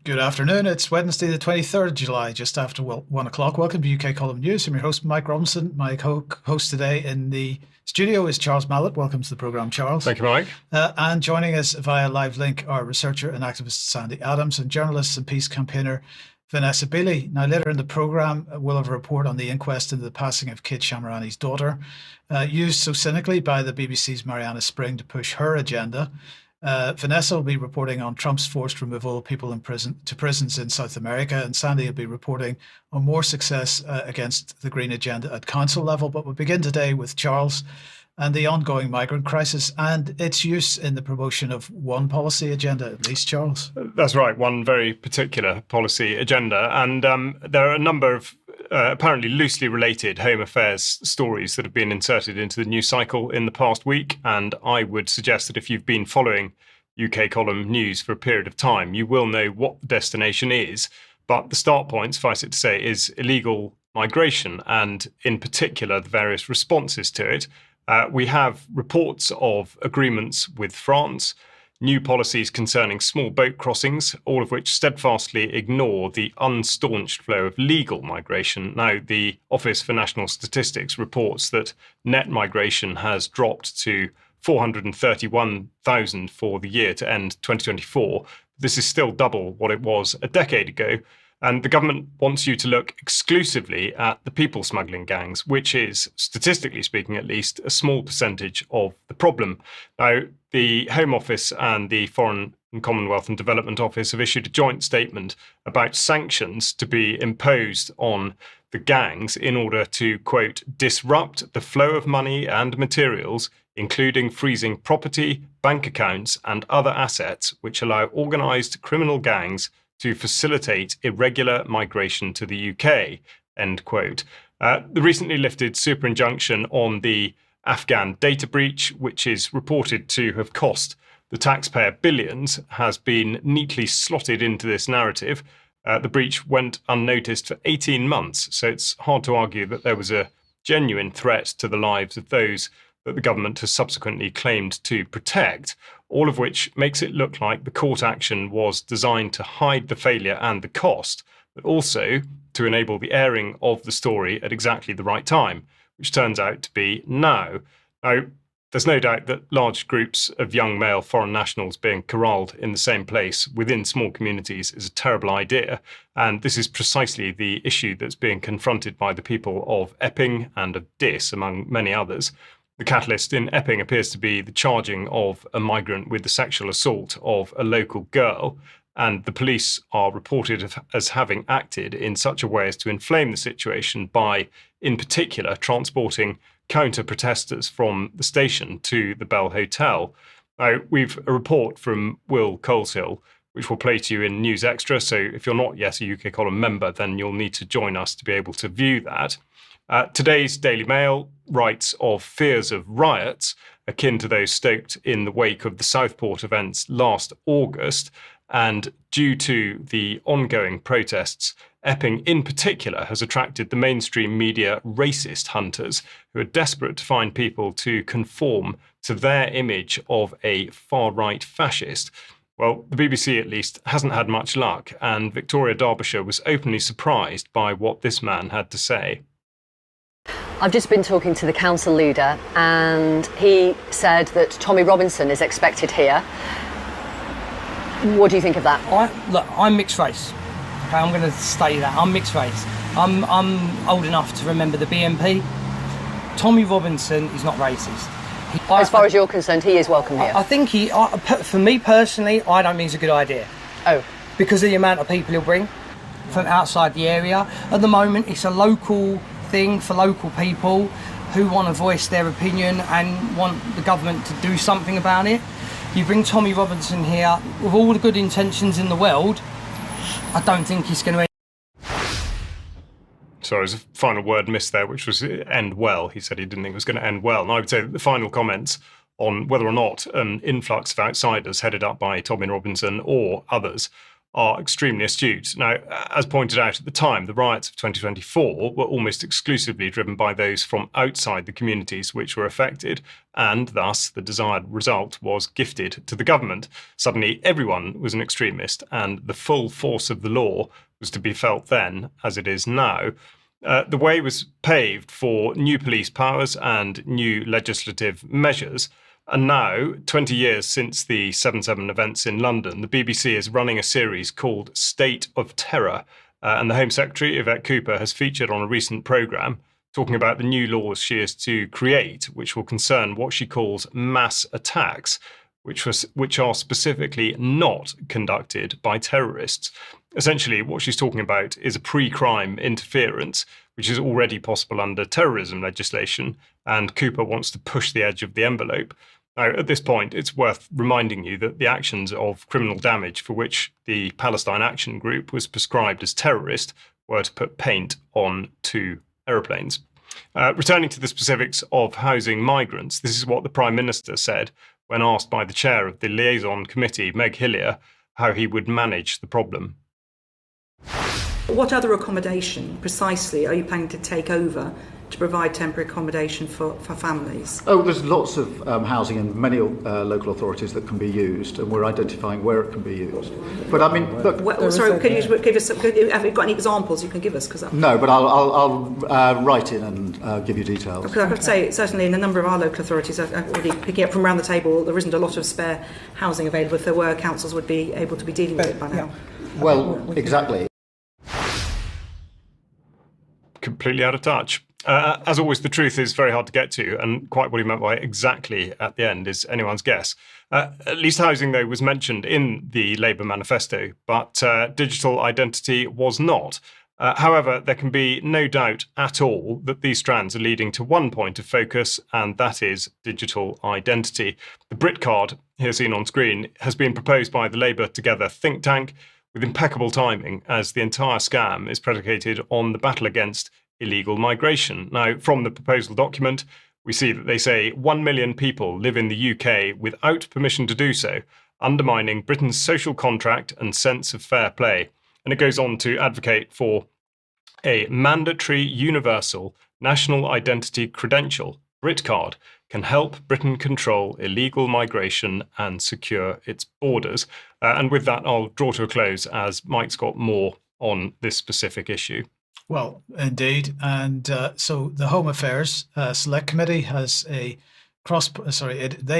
Good afternoon. It's Wednesday, the 23rd of July, just after 1 o'clock. Welcome to UK Column News. I'm your host, Mike Robinson. My co-host today in the studio is Charles Malet. Welcome to the programme, Charles. Thank you, Mike. And joining us via live link are researcher and activist Sandi and journalist and peace campaigner Vanessa Beeley. Now, later in the programme, we'll have a report on the inquest into the passing of Kate Shemiranis' daughter, used so cynically by the BBC's Marianna Spring to push her agenda. Vanessa will be reporting on Trump's forced removal of people in prisons in South America, and Sandi will be reporting on more success against the Green agenda at council level. But we'll begin today with Charles and the ongoing migrant crisis and its use in the promotion of one policy agenda, at least, Charles. That's right, one very particular policy agenda. And there are a number of apparently loosely related Home Affairs stories that have been inserted into the news cycle in the past week. And I would suggest that if you've been following UK Column News for a period of time, you will know what the destination is. But the start point, suffice it to say, is illegal migration, and in particular, the various responses to it. We have reports of agreements with France, new policies concerning small boat crossings, all of which steadfastly ignore the unstaunched flow of legal migration. Now, the Office for National Statistics reports that net migration has dropped to 431,000 for the year to end 2024. This is still double what it was a decade ago. And the government wants you to look exclusively at the people smuggling gangs, which is, statistically speaking at least, a small percentage of the problem. Now, the Home Office and the Foreign and Commonwealth and Development Office have issued a joint statement about sanctions to be imposed on the gangs in order to, quote, disrupt the flow of money and materials, including freezing property, bank accounts, and other assets which allow organised criminal gangs to facilitate irregular migration to the UK, end quote. The recently lifted super injunction on the Afghan data breach, which is reported to have cost the taxpayer billions, has been neatly slotted into this narrative. The breach went unnoticed for 18 months, so it's hard to argue that there was a genuine threat to the lives of those that the government has subsequently claimed to protect, all of which makes it look like the court action was designed to hide the failure and the cost, but also to enable the airing of the story at exactly the right time, which turns out to be now. Now, there's no doubt that large groups of young male foreign nationals being corralled in the same place within small communities is a terrible idea, and this is precisely the issue that's being confronted by the people of Epping and of Diss, among many others. The catalyst in Epping appears to be the charging of a migrant with the sexual assault of a local girl, and the police are reported as having acted in such a way as to inflame the situation by, in particular, transporting counter-protesters from the station to the Bell Hotel. Now, we've a report from Will Coleshill, which we'll play to you in News Extra, so if you're not yet a UK Column member, then you'll need to join us to be able to view that. Today's Daily Mail writes of fears of riots akin to those stoked in the wake of the Southport events last August. And due to the ongoing protests, Epping in particular has attracted the mainstream media racist hunters who are desperate to find people to conform to their image of a far-right fascist. Well, the BBC at least hasn't had much luck, and Victoria Derbyshire was openly surprised by what this man had to say. I've just been talking to the council leader, and he said that Tommy Robinson is expected here. What do you think of that? I'm mixed race. Okay, I'm going to say that. I'm mixed race. I'm old enough to remember the BNP. Tommy Robinson is not racist. As far as you're concerned, he is welcome here. I think for me personally, I don't think it's a good idea. Oh. Because of the amount of people he'll bring from outside the area. At the moment, it's a local thing for local people who want to voice their opinion and want the government to do something about it. You bring Tommy Robinson here with all the good intentions in the world, I don't think he's going to. Sorry, there's a final word missed there, which was end well. He said he didn't think it was going to end well. And I would say that the final comments on whether or not an influx of outsiders headed up by Tommy Robinson or others are extremely astute. Now, as pointed out at the time, the riots of 2024 were almost exclusively driven by those from outside the communities which were affected, and thus the desired result was gifted to the government. Suddenly, everyone was an extremist, and the full force of the law was to be felt then as it is now. The way was paved for new police powers and new legislative measures. And now, 20 years since the 7/7 events in London, the BBC is running a series called State of Terror. And the Home Secretary, Yvette Cooper, has featured on a recent programme talking about the new laws she is to create, which will concern what she calls mass attacks, which are specifically not conducted by terrorists. Essentially, what she's talking about is a pre-crime interference, which is already possible under terrorism legislation, and Cooper wants to push the edge of the envelope. Now, at this point, it's worth reminding you that the actions of criminal damage for which the Palestine Action Group was prescribed as terrorist were to put paint on 2 aeroplanes. Returning to the specifics of housing migrants, this is what the Prime Minister said when asked by the chair of the liaison committee, Meg Hillier, how he would manage the problem. What other accommodation precisely are you planning to take over to provide temporary accommodation for families? Oh, there's lots of housing in many local authorities that can be used, and we're identifying where it can be used. But I mean, look. Sorry, can you give us? Have you got any examples you can give us? No, but I'll write in and give you details. Because I have to say, certainly in a number of our local authorities, I'm already picking up from around the table, there isn't a lot of spare housing available. If there were, councils would be able to be dealing with it by now. Well, exactly. Completely out of touch. As always, the truth is very hard to get to, and quite what he meant by exactly at the end is anyone's guess. At least housing, though, was mentioned in the Labour manifesto, but digital identity was not. However, there can be no doubt at all that these strands are leading to one point of focus, and that is digital identity. The Brit card, here seen on screen, has been proposed by the Labour Together think tank with impeccable timing, as the entire scam is predicated on the battle against illegal migration. Now, from the proposal document, we see that they say 1 million people live in the UK without permission to do so, undermining Britain's social contract and sense of fair play. And it goes on to advocate for a mandatory universal national identity credential, BritCard, can help Britain control illegal migration and secure its borders. And with that, I'll draw to a close as Mike's got more on this specific issue. Well, indeed. And so the Home Affairs Select Committee has they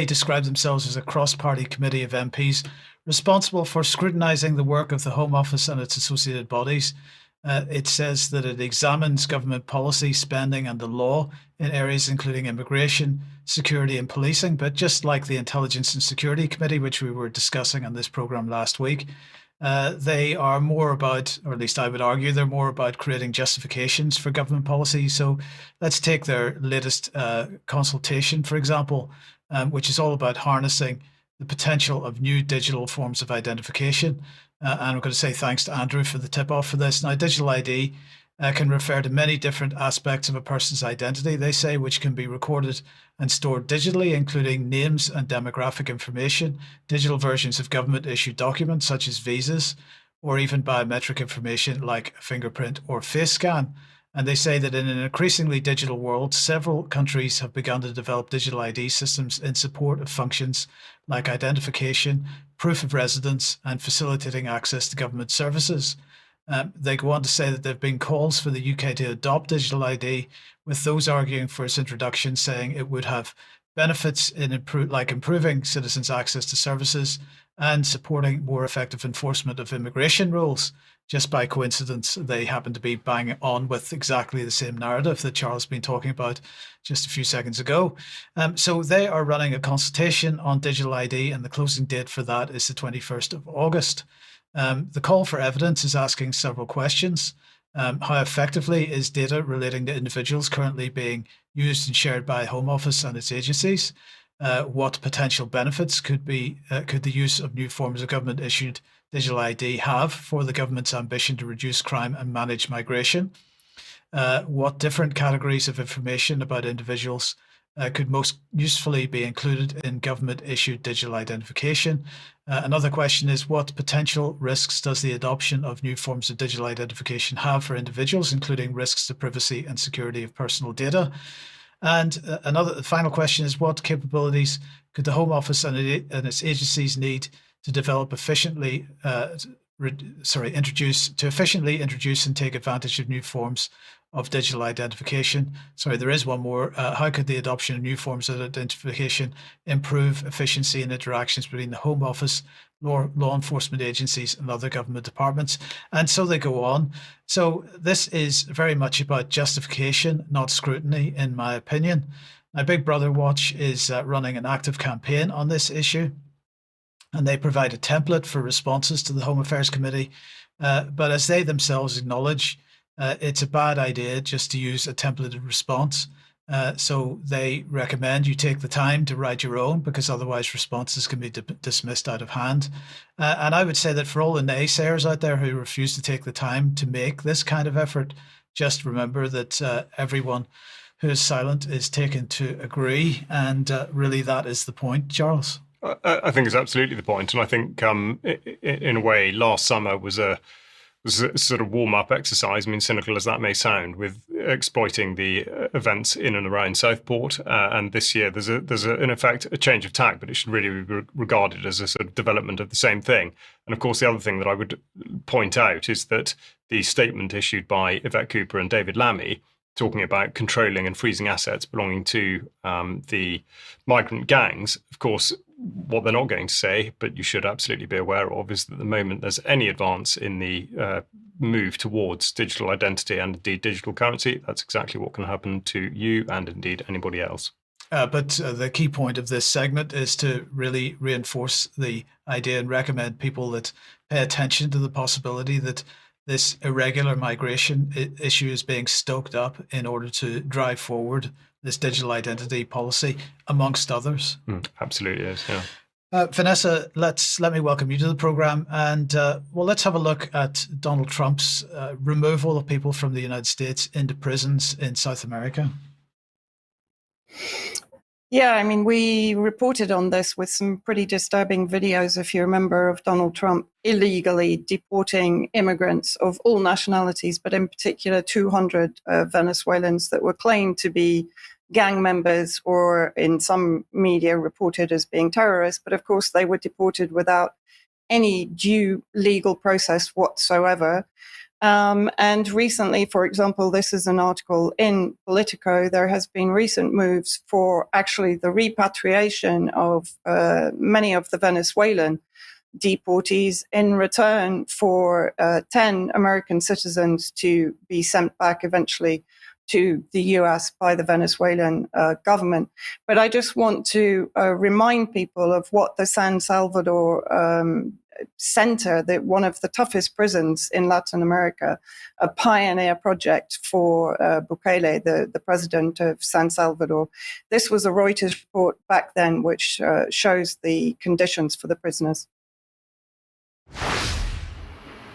describe themselves as a cross-party committee of MPs responsible for scrutinising the work of the Home Office and its associated bodies. It says that it examines government policy, spending and the law in areas including immigration, security and policing. But just like the Intelligence and Security Committee, which we were discussing on this programme last week, they are more about, or at least I would argue, they're more about creating justifications for government policy. So let's take their latest consultation, for example, which is all about harnessing the potential of new digital forms of identification. And I'm going to say thanks to Andrew for the tip-off for this. Now, digital ID can refer to many different aspects of a person's identity, they say, which can be recorded and stored digitally, including names and demographic information, digital versions of government-issued documents such as visas, or even biometric information like a fingerprint or face scan. And they say that in an increasingly digital world, several countries have begun to develop digital ID systems in support of functions like identification, proof of residence, and facilitating access to government services. They go on to say that there have been calls for the UK to adopt digital ID, with those arguing for its introduction, saying it would have benefits in improving citizens' access to services and supporting more effective enforcement of immigration rules. Just by coincidence, they happen to be bang on with exactly the same narrative that Charles has been talking about just a few seconds ago. So they are running a consultation on digital ID, and the closing date for that is the 21st of August. The call for evidence is asking several questions. How effectively is data relating to individuals currently being used and shared by Home Office and its agencies? What potential benefits could the use of new forms of government-issued digital ID have for the government's ambition to reduce crime and manage migration? What different categories of information about individuals could most usefully be included in government-issued digital identification? Another question is, what potential risks does the adoption of new forms of digital identification have for individuals, including risks to privacy and security of personal data? And another final question is, what capabilities could the Home Office and its agencies need to develop efficiently, efficiently introduce and take advantage of new forms of digital identification? Sorry, there is one more. How could the adoption of new forms of identification improve efficiency and interactions between the Home Office, law enforcement agencies, and other government departments? And so they go on. So this is very much about justification, not scrutiny, in my opinion. Now, Big Brother Watch is running an active campaign on this issue, and they provide a template for responses to the Home Affairs Committee. But as they themselves acknowledge, it's a bad idea just to use a templated response. So they recommend you take the time to write your own, because otherwise responses can be dismissed out of hand. And I would say that for all the naysayers out there who refuse to take the time to make this kind of effort, just remember that everyone who is silent is taken to agree. And really that is the point, Charles. I think it's absolutely the point. And I think in a way, last summer was a sort of warm-up exercise, I mean, cynical as that may sound, with exploiting the events in and around Southport. And this year, there's in effect a change of tack, but it should really be regarded as a sort of development of the same thing. And of course, the other thing that I would point out is that the statement issued by Yvette Cooper and David Lammy, talking about controlling and freezing assets belonging to the migrant gangs, of course, what they're not going to say, but you should absolutely be aware of, is that the moment there's any advance in the move towards digital identity and indeed digital currency, that's exactly what can happen to you and indeed anybody else. But the key point of this segment is to really reinforce the idea and recommend people that pay attention to the possibility that this irregular migration issue is being stoked up in order to drive forward this digital identity policy, amongst others. Absolutely is, yeah. Vanessa, let me welcome you to the program, and let's have a look at Donald Trump's removal of people from the United States into prisons in South America. Yeah, I mean, we reported on this with some pretty disturbing videos, if you remember, of Donald Trump illegally deporting immigrants of all nationalities, but in particular 200 Venezuelans that were claimed to be gang members, or in some media reported as being terrorists. But of course, they were deported without any due legal process whatsoever. And recently, for example, this is an article in Politico, there has been recent moves for actually the repatriation of many of the Venezuelan deportees in return for 10 American citizens to be sent back eventually to the US by the Venezuelan government. But I just want to remind people of what the San Salvador Center, that one of the toughest prisons in Latin America, a pioneer project for Bukele, the president of San Salvador. This was a Reuters report back then, which shows the conditions for the prisoners.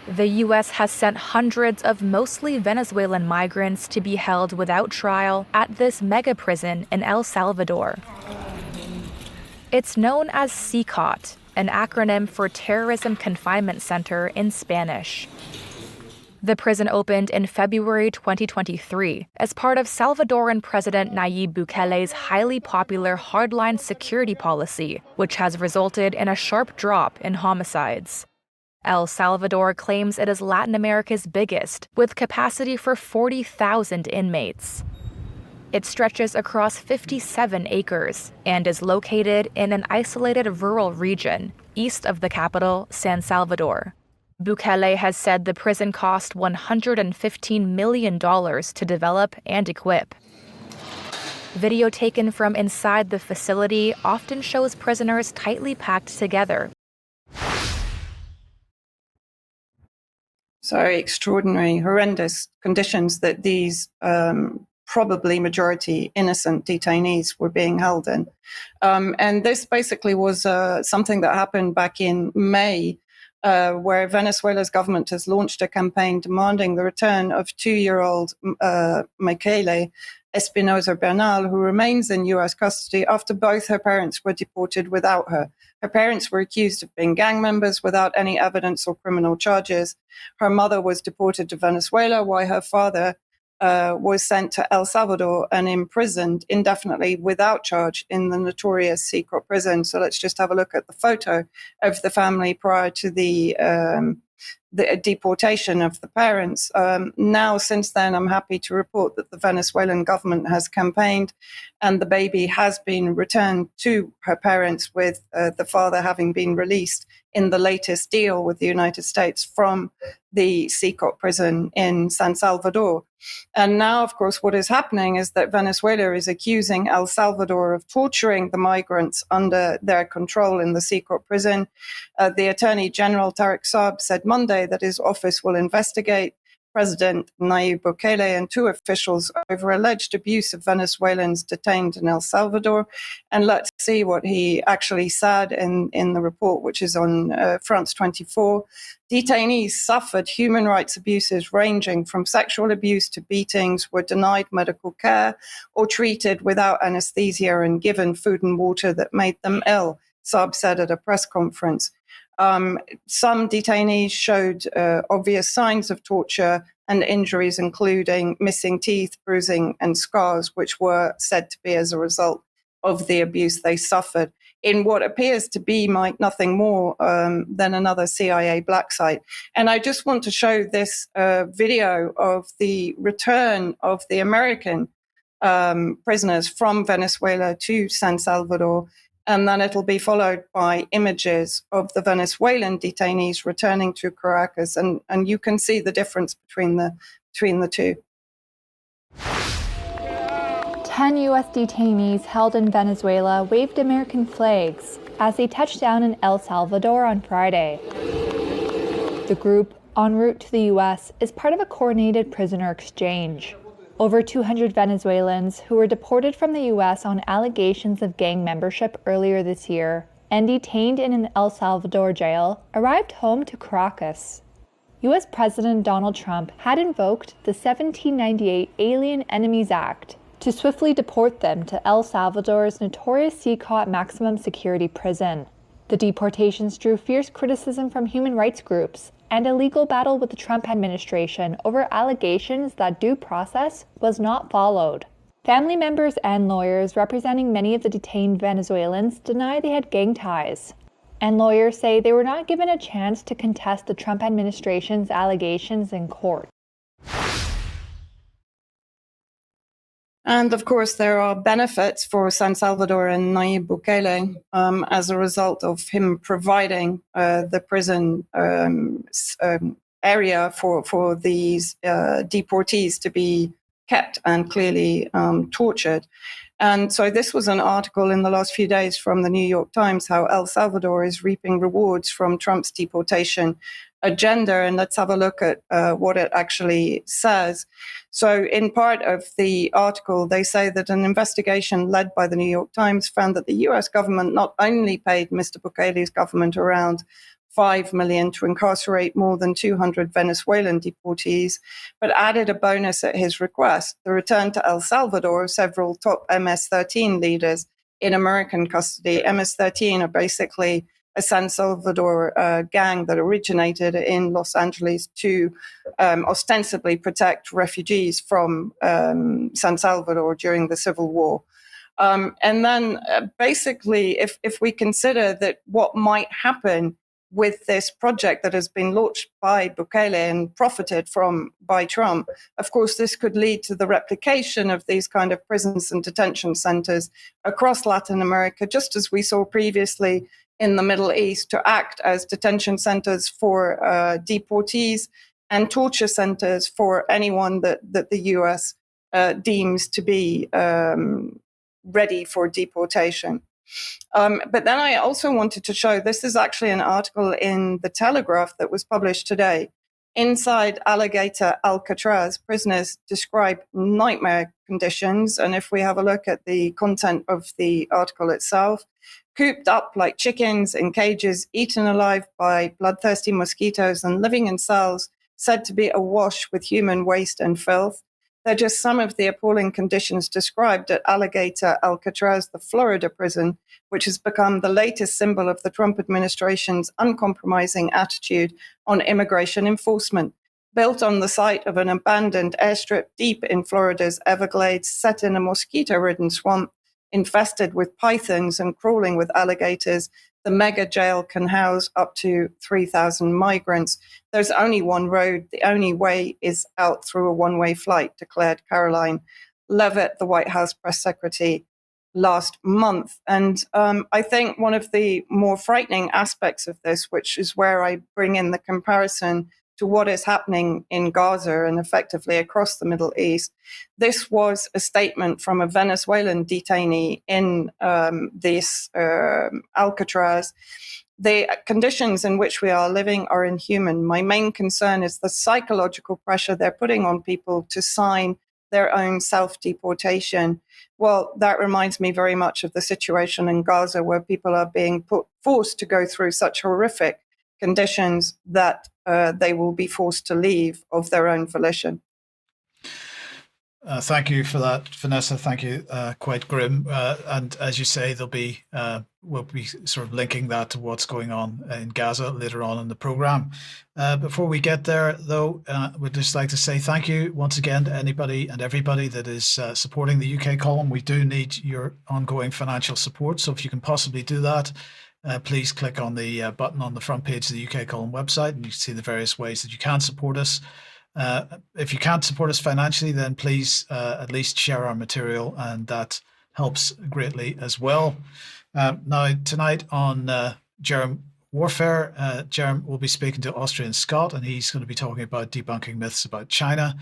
The U.S. has sent hundreds of mostly Venezuelan migrants to be held without trial at this mega prison in El Salvador. It's known as CCOT, an acronym for Terrorism Confinement Center in Spanish. The prison opened in February 2023 as part of Salvadoran President Nayib Bukele's highly popular hardline security policy, which has resulted in a sharp drop in homicides. El Salvador claims it is Latin America's biggest, with capacity for 40,000 inmates. It stretches across 57 acres and is located in an isolated rural region east of the capital, San Salvador. Bukele has said the prison cost $115 million to develop and equip. Video taken from inside the facility often shows prisoners tightly packed together. So extraordinary, horrendous conditions that these probably majority innocent detainees were being held in. And this basically was something that happened back in May, where Venezuela's government has launched a campaign demanding the return of 2-year-old Michele Espinosa Bernal, who remains in US custody after both her parents were deported without her. Her parents were accused of being gang members without any evidence or criminal charges. Her mother was deported to Venezuela, while her father was sent to El Salvador and imprisoned indefinitely without charge in the notorious secret prison. So let's just have a look at the photo of the family prior to the deportation of the parents. Now, since then, I'm happy to report that the Venezuelan government has campaigned and the baby has been returned to her parents, with the father having been released in the latest deal with the United States from the secret prison in San Salvador. And now, of course, what is happening is that Venezuela is accusing El Salvador of torturing the migrants under their control in the secret prison. The Attorney General, Tarek Saab, said Monday that his office will investigate President Nayib Bukele and two officials over alleged abuse of Venezuelans detained in El Salvador. And let's see what he actually said in the report, which is on France 24. Detainees suffered human rights abuses ranging from sexual abuse to beatings, were denied medical care or treated without anesthesia and given food and water that made them ill, Saab said at a press conference. Some detainees showed obvious signs of torture and injuries, including missing teeth, bruising, and scars, which were said to be as a result of the abuse they suffered in what appears to be, Mike, nothing more than another CIA black site. And I just want to show this video of the return of the American prisoners from Venezuela to San Salvador. And then it'll be followed by images of the Venezuelan detainees returning to Caracas. And you can see the difference between the two. 10 U.S. detainees held in Venezuela waved American flags as they touched down in El Salvador on Friday. The group, en route to the U.S., is part of a coordinated prisoner exchange. Over 200 Venezuelans who were deported from the U.S. on allegations of gang membership earlier this year and detained in an El Salvador jail arrived home to Caracas. U.S. President Donald Trump had invoked the 1798 Alien Enemies Act to swiftly deport them to El Salvador's notorious CCOT maximum security prison. The deportations drew fierce criticism from human rights groups and a legal battle with the Trump administration over allegations that due process was not followed. Family members and lawyers representing many of the detained Venezuelans deny they had gang ties, and lawyers say they were not given a chance to contest the Trump administration's allegations in court. And of course, there are benefits for San Salvador and Nayib Bukele as a result of him providing the prison area for these deportees to be kept and clearly tortured. And so this was an article in the last few days from the New York Times, how El Salvador is reaping rewards from Trump's deportation agenda. And let's have a look at what it actually says. So in part of the article, they say that an investigation led by the New York Times found that the US government not only paid Mr. Bukele's government around $5 million to incarcerate more than 200 Venezuelan deportees, but added a bonus at his request, the return to El Salvador of several top MS-13 leaders in American custody. MS-13 are basically a San Salvador gang that originated in Los Angeles to ostensibly protect refugees from San Salvador during the Civil War. And then basically, if we consider that what might happen with this project that has been launched by Bukele and profited from by Trump, of course, this could lead to the replication of these kind of prisons and detention centers across Latin America, just as we saw previously in the Middle East, to act as detention centers for deportees and torture centers for anyone that the US deems to be ready for deportation. But then I also wanted to show, this is actually an article in The Telegraph that was published today. Inside Alligator, Alcatraz, prisoners describe nightmare conditions. And if we have a look at the content of the article itself, cooped up like chickens in cages, eaten alive by bloodthirsty mosquitoes, and living in cells said to be awash with human waste and filth. They're just some of the appalling conditions described at Alligator, Alcatraz, the Florida prison, which has become the latest symbol of the Trump administration's uncompromising attitude on immigration enforcement. Built on the site of an abandoned airstrip deep in Florida's Everglades, set in a mosquito-ridden swamp, infested with pythons and crawling with alligators, the mega jail can house up to 3,000 migrants. There's only one road. The only way is out through a one-way flight, declared Caroline Leavitt, the White House press secretary, last month. And I think one of the more frightening aspects of this, which is where I bring in the comparison to what is happening in Gaza and effectively across the Middle East. This was a statement from a Venezuelan detainee in this Alcatraz. The conditions in which we are living are inhuman. My main concern is the psychological pressure they're putting on people to sign their own self-deportation. Well, that reminds me very much of the situation in Gaza, where people are being forced to go through such horrific conditions that they will be forced to leave of their own volition. Thank you for that, Vanessa. Thank you. Quite grim. And as you say, we'll be sort of linking that to what's going on in Gaza later on in the program. Before we get there, though, we'd just like to say thank you once again to anybody and everybody that is supporting the UK column. We do need your ongoing financial support. So if you can possibly do that, please click on the button on the front page of the UK column website, and you can see the various ways that you can support us. If you can't support us financially, then please at least share our material, and that helps greatly as well. Now, tonight on Jerem Warfare, Jerem will be speaking to Austrian Scott, and he's going to be talking about debunking myths about China.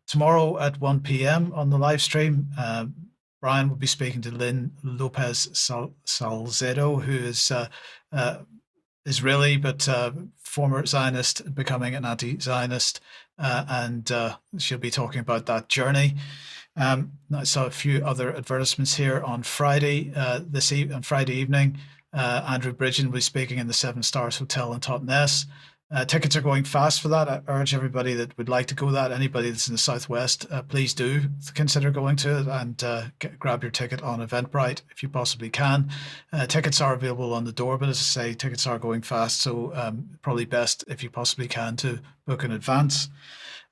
Tomorrow at 1 p.m. on the live stream, Brian will be speaking to Lynn Lopez Salcedo, who is Israeli, but former Zionist, becoming an anti-Zionist, and she'll be talking about that journey. I saw a few other advertisements here on Friday. On Friday evening, Andrew Bridgen will be speaking in the Seven Stars Hotel in Totnes. Tickets are going fast for that. I urge everybody that would like to go to that. Anybody that's in the Southwest, please do consider going to it and grab your ticket on Eventbrite if you possibly can. Tickets are available on the door, but as I say, tickets are going fast, so probably best if you possibly can to book in advance.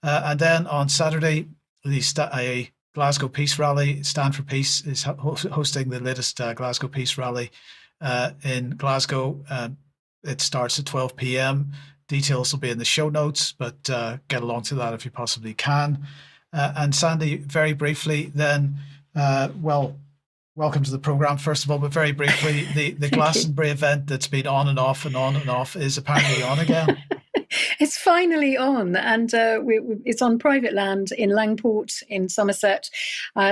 And then on Saturday, the Glasgow Peace Rally, Stand for Peace, is hosting the latest Glasgow Peace Rally in Glasgow. It starts at 12 p.m. Details will be in the show notes, but get along to that if you possibly can. And Sandi, very briefly then, welcome to the program, first of all, but very briefly, the Glastonbury event that's been on and off and on and off is apparently on again. It's finally on, and it's on private land in Langport in Somerset,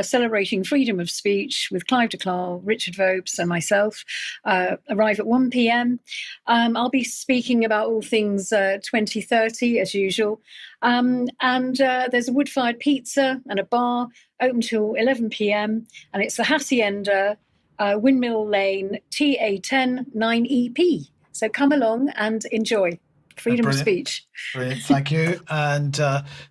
celebrating freedom of speech with Clive de Clare, Richard Vopes and myself. Arrive at 1 p.m. I'll be speaking about all things 2030 as usual. And there's a wood-fired pizza and a bar open till 11 p.m. And it's the Hacienda, Windmill Lane, TA10 9EP. So come along and enjoy. Freedom of speech. Brilliant, thank you. And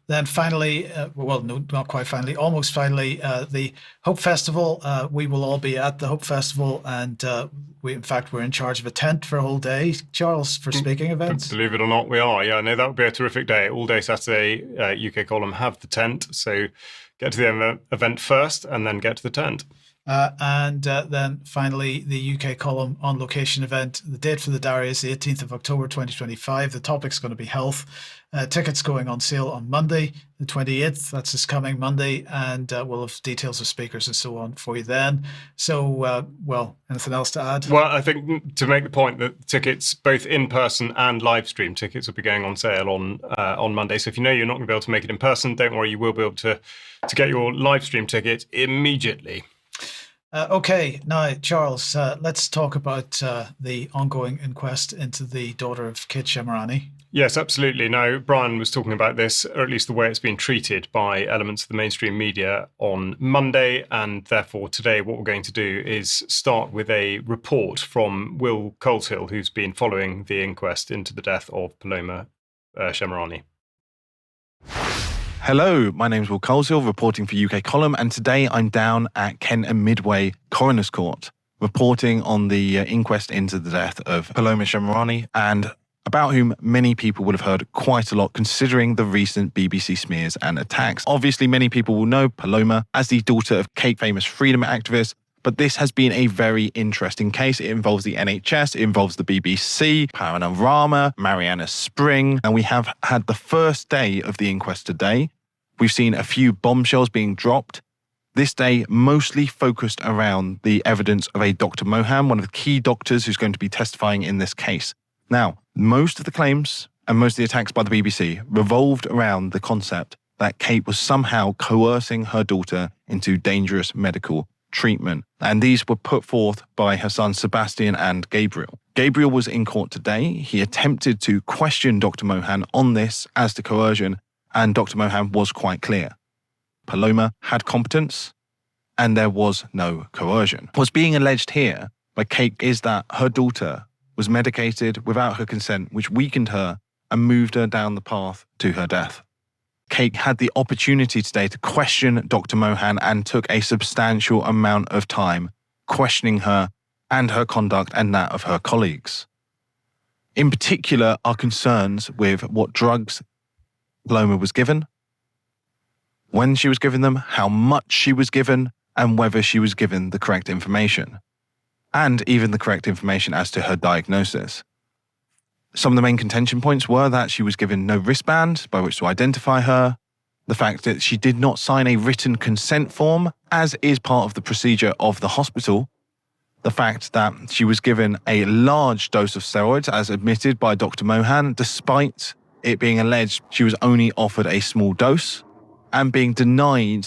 then finally, well, no, not quite finally, almost finally, the Hope Festival. We will all be at the Hope Festival, and we're in charge of a tent for a whole day, Charles, for speaking events. Believe it or not, we are. Yeah, no, that would be a terrific day. All day Saturday, UK column have the tent, so get to the event first and then get to the tent. And then finally, the UK column on location event. The date for the diary is the 18th of October 2025. The topic's going to be health. Tickets going on sale on Monday, the 28th. That's this coming Monday. And we'll have details of speakers and so on for you then. So, anything else to add? Well, I think to make the point that tickets, both in person and live stream tickets, will be going on sale on Monday. So if you know you're not going to be able to make it in person, don't worry, you will be able to get your live stream ticket immediately. Okay, now, Charles, let's talk about the ongoing inquest into the daughter of Kit Shemirani. Yes, absolutely. Now, Brian was talking about this, or at least the way it's been treated by elements of the mainstream media on Monday, and therefore today what we're going to do is start with a report from Will Coleshill, who's been following the inquest into the death of Paloma Shemirani. Hello, my name's Will Coleshill, reporting for UK Column, and today I'm down at Kent and Midway Coroner's Court, reporting on the inquest into the death of Paloma Shemirani, and about whom many people would have heard quite a lot considering the recent BBC smears and attacks. Obviously, many people will know Paloma as the daughter of Kate, famous freedom activist, but this has been a very interesting case. It involves the NHS, it involves the BBC, Panorama, Marianna Spring, and we have had the first day of the inquest today. We've seen a few bombshells being dropped. This day mostly focused around the evidence of a Dr. Mohan, one of the key doctors who's going to be testifying in this case. Now, most of the claims and most of the attacks by the BBC revolved around the concept that Kate was somehow coercing her daughter into dangerous medical treatment. And these were put forth by her sons Sebastian and Gabriel. Gabriel was in court today. He attempted to question Dr. Mohan on this as to coercion, and Dr. Mohan was quite clear. Paloma had competence, and there was no coercion. What's being alleged here by Kate is that her daughter was medicated without her consent, which weakened her and moved her down the path to her death. Kate had the opportunity today to question Dr. Mohan and took a substantial amount of time questioning her and her conduct and that of her colleagues. In particular, are concerns with what drugs Paloma was given, when she was given them, how much she was given, and whether she was given the correct information, and even the correct information as to her diagnosis. Some of the main contention points were that she was given no wristband by which to identify her, the fact that she did not sign a written consent form, as is part of the procedure of the hospital, the fact that she was given a large dose of steroids, as admitted by Dr. Mohan, despite it being alleged she was only offered a small dose, and being denied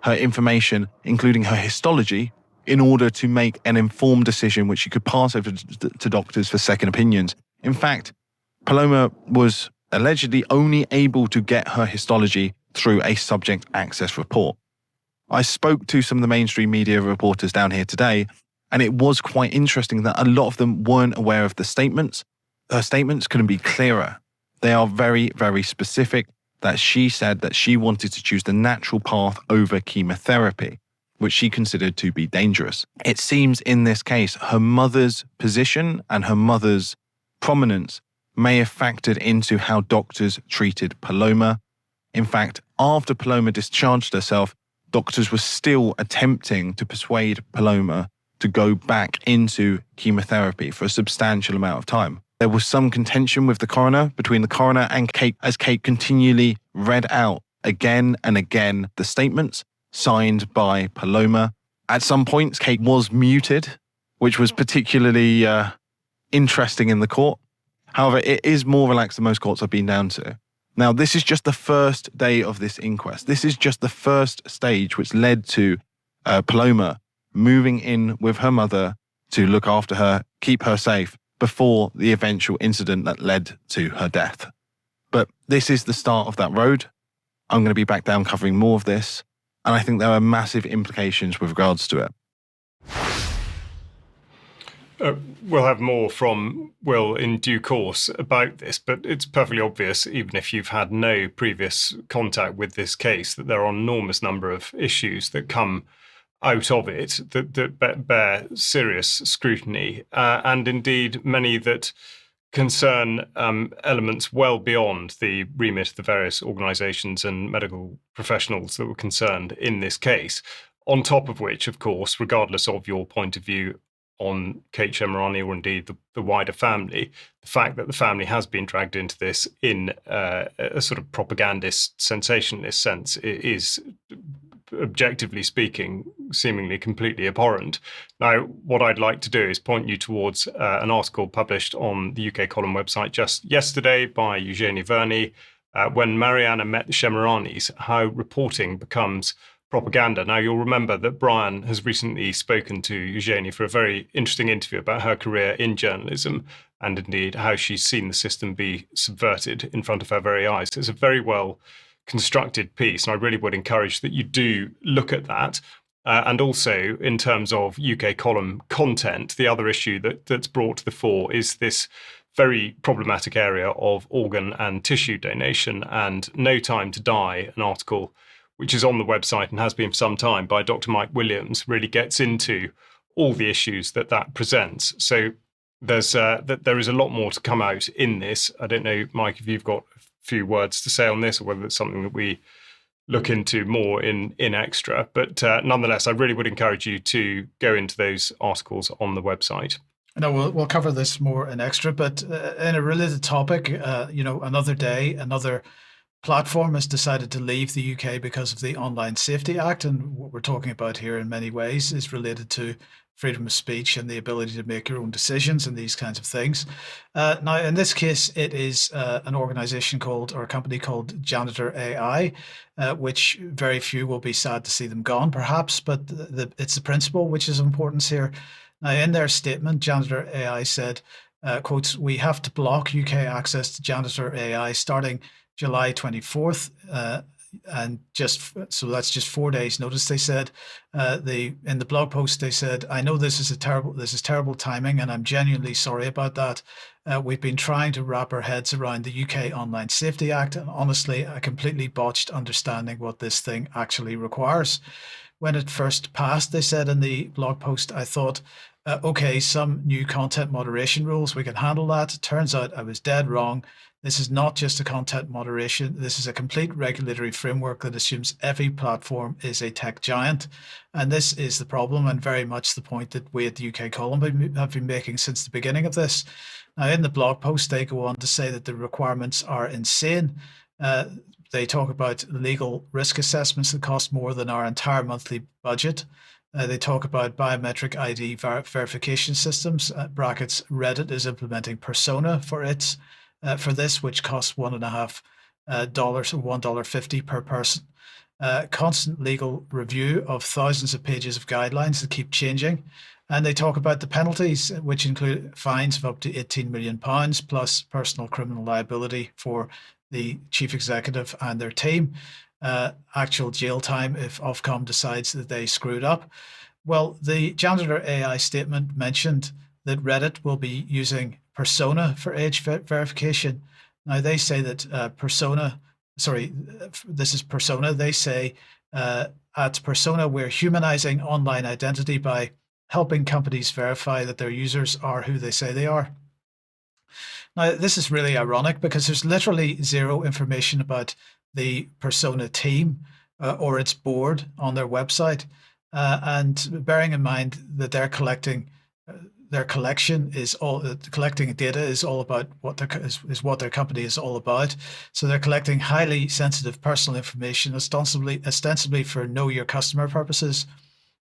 her information, including her histology, in order to make an informed decision which she could pass over to doctors for second opinions. In fact, Paloma was allegedly only able to get her histology through a subject access report. I spoke to some of the mainstream media reporters down here today, and it was quite interesting that a lot of them weren't aware of the statements. Her statements couldn't be clearer. They are very, very specific, that she said that she wanted to choose the natural path over chemotherapy, which she considered to be dangerous. It seems in this case, her mother's position and her mother's prominence may have factored into how doctors treated Paloma. In fact, after Paloma discharged herself, doctors were still attempting to persuade Paloma to go back into chemotherapy for a substantial amount of time. There was some contention with the coroner, between the coroner and Kate, as Kate continually read out again and again the statements signed by Paloma. At some points, Kate was muted, which was particularly interesting in the court. However, it is more relaxed than most courts I've been down to. Now, this is just the first day of this inquest. This is just the first stage which led to Paloma moving in with her mother to look after her, keep her safe, before the eventual incident that led to her death. But this is the start of that road. I'm going to be back down covering more of this, and I think there are massive implications with regards to it. We'll have more from Will in due course about this, but it's perfectly obvious, even if you've had no previous contact with this case, that there are an enormous number of issues that come out of it that bear serious scrutiny, and indeed many that concern elements well beyond the remit of the various organisations and medical professionals that were concerned in this case. On top of which, of course, regardless of your point of view on Kate Shemirani or indeed the wider family, the fact that the family has been dragged into this in a sort of propagandist, sensationalist sense is, objectively speaking, seemingly completely abhorrent. Now, what I'd like to do is point you towards an article published on the UK Column website just yesterday by Eugenie Verney, When Marianna Met the Shemiranis, How Reporting Becomes Propaganda. Now, you'll remember that Brian has recently spoken to Eugenie for a very interesting interview about her career in journalism and indeed how she's seen the system be subverted in front of her very eyes. It's a very well constructed piece, and I really would encourage that you do look at that. And also, in terms of UK Column content, the other issue that's brought to the fore is this very problematic area of organ and tissue donation. And No Time to Die, an article which is on the website and has been for some time by Dr. Mike Williams, really gets into all the issues that presents. So there is a lot more to come out in this. I don't know, Mike, if you've got a few words to say on this, or whether it's something that we look into more in Extra. But nonetheless, I really would encourage you to go into those articles on the website. No, we'll cover this more in Extra, but in a related topic, another day, another platform has decided to leave the UK because of the Online Safety Act. And what we're talking about here in many ways is related to freedom of speech and the ability to make your own decisions and these kinds of things. Now, in this case, it is an organization or a company called Janitor AI, which very few will be sad to see them gone, perhaps, but it's the principle which is of importance here. Now, in their statement, Janitor AI said, quotes, "We have to block UK access to Janitor AI starting July 24th, and that's just 4 days notice." They said, in the blog post, they said, "I know this is terrible timing, and I'm genuinely sorry about that. We've been trying to wrap our heads around the UK Online Safety Act, and honestly, I completely botched understanding what this thing actually requires. When it first passed," they said in the blog post, "I thought, okay, some new content moderation rules, we can handle that. Turns out I was dead wrong. This is not just a content moderation. This is a complete regulatory framework that assumes every platform is a tech giant. And this is the problem, and very much the point that we at the UK Column have been making since the beginning of this." Now, in the blog post, they go on to say that the requirements are insane. They talk about legal risk assessments that cost more than our entire monthly budget. They talk about biometric ID verification systems. Brackets, Reddit is implementing Persona for this, which costs $1.50 or $1.50 per person. Constant legal review of thousands of pages of guidelines that keep changing. And they talk about the penalties, which include fines of up to £18 million, plus personal criminal liability for the chief executive and their team, actual jail time if Ofcom decides that they screwed up. Well, the Janitor AI statement mentioned that Reddit will be using Persona for age verification. Now, they say that this is Persona. They say at Persona, we're humanizing online identity by helping companies verify that their users are who they say they are. Now, this is really ironic because there's literally zero information about the Persona team or its board on their website. And bearing in mind that collecting data is all about what their company is all about. So they're collecting highly sensitive personal information, ostensibly for know your customer purposes.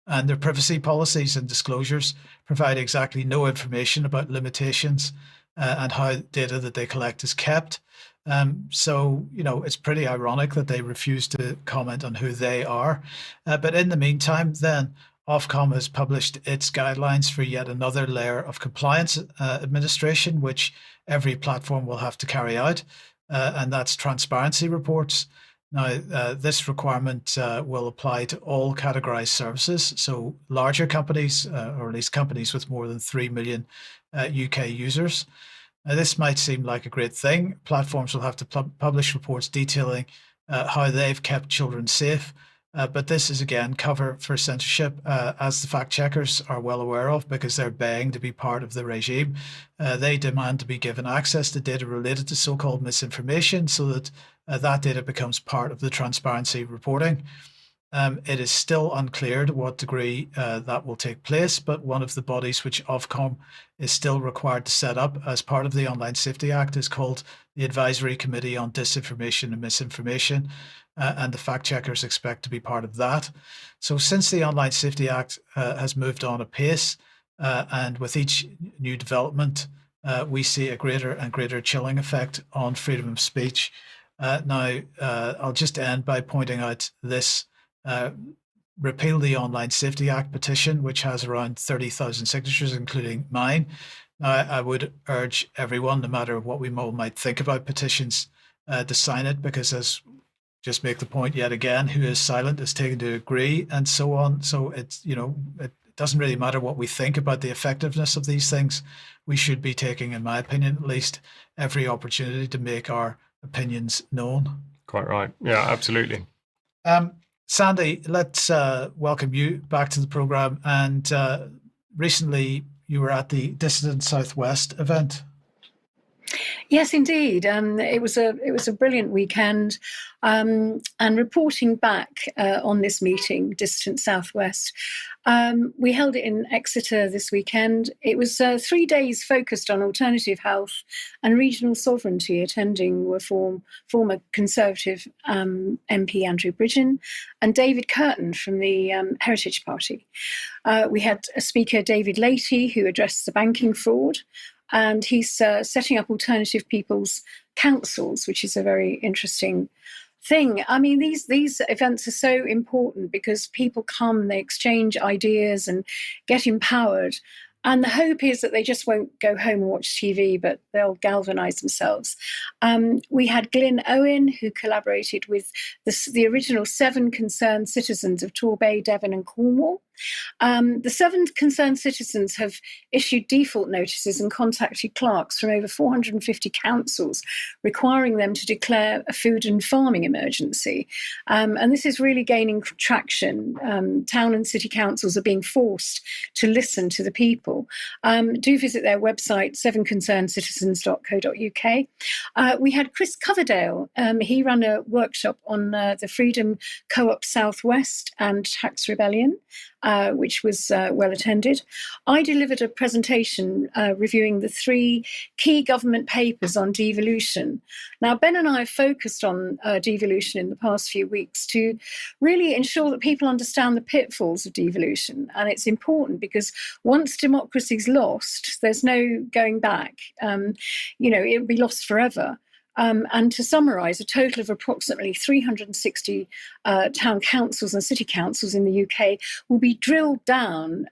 And their privacy policies and disclosures provide exactly no information about limitations and how data that they collect is kept. So, it's pretty ironic that they refuse to comment on who they are. But in the meantime, then, Ofcom has published its guidelines for yet another layer of compliance administration, which every platform will have to carry out, and that's transparency reports. Now, this requirement will apply to all categorized services, so larger companies, or at least companies with more than 3 million UK users. Now, this might seem like a great thing. Platforms will have to publish reports detailing how they've kept children safe. But this is, again, cover for censorship, as the fact checkers are well aware of, because they're begging to be part of the regime. They demand to be given access to data related to so-called misinformation so that that data becomes part of the transparency reporting. It is still unclear to what degree that will take place, but one of the bodies which Ofcom is still required to set up as part of the Online Safety Act is called the Advisory Committee on Disinformation and Misinformation, and the fact checkers expect to be part of that. So since the Online Safety Act has moved on apace, and with each new development, we see a greater and greater chilling effect on freedom of speech. Now, I'll just end by pointing out this Repeal the Online Safety Act petition, which has around 30,000 signatures, including mine. Now, I would urge everyone, no matter what we might think about petitions, to sign it, because as just make the point yet again, who is silent is taken to agree, and so on. So it's, it doesn't really matter what we think about the effectiveness of these things. We should be taking, in my opinion, at least, every opportunity to make our opinions known. Quite right. Yeah, absolutely. Sandi, let's welcome you back to the programme. And recently you were at the Dissident Southwest event. Yes, indeed. It was a brilliant weekend, and reporting back on this meeting, Dissident Southwest, we held it in Exeter this weekend. It was 3 days focused on alternative health and regional sovereignty. Attending were former Conservative MP Andrew Bridgen and David Curtin from the Heritage Party. We had a speaker, David Leahy, who addressed the banking fraud. And he's setting up alternative people's councils, which is a very interesting thing. I mean, these events are so important because people come, they exchange ideas and get empowered. And the hope is that they just won't go home and watch TV, but they'll galvanise themselves. We had Glyn Owen, who collaborated with the original 7 concerned citizens of Torbay, Devon and Cornwall. The 7 concerned citizens have issued default notices and contacted clerks from over 450 councils, requiring them to declare a food and farming emergency. And this is really gaining traction. Town and city councils are being forced to listen to the people. Do visit their website, 7concernedcitizens.co.uk. We had Chris Coverdale. He ran a workshop on the Freedom Co-op Southwest and Tax Rebellion, which was well attended. I delivered a presentation reviewing the 3 key government papers on devolution. Now, Ben and I have focused on devolution in the past few weeks to really ensure that people understand the pitfalls of devolution. And it's important because once democracy's lost, there's no going back. It'll be lost forever. And to summarise, a total of approximately 360 town councils and city councils in the UK will be boiled down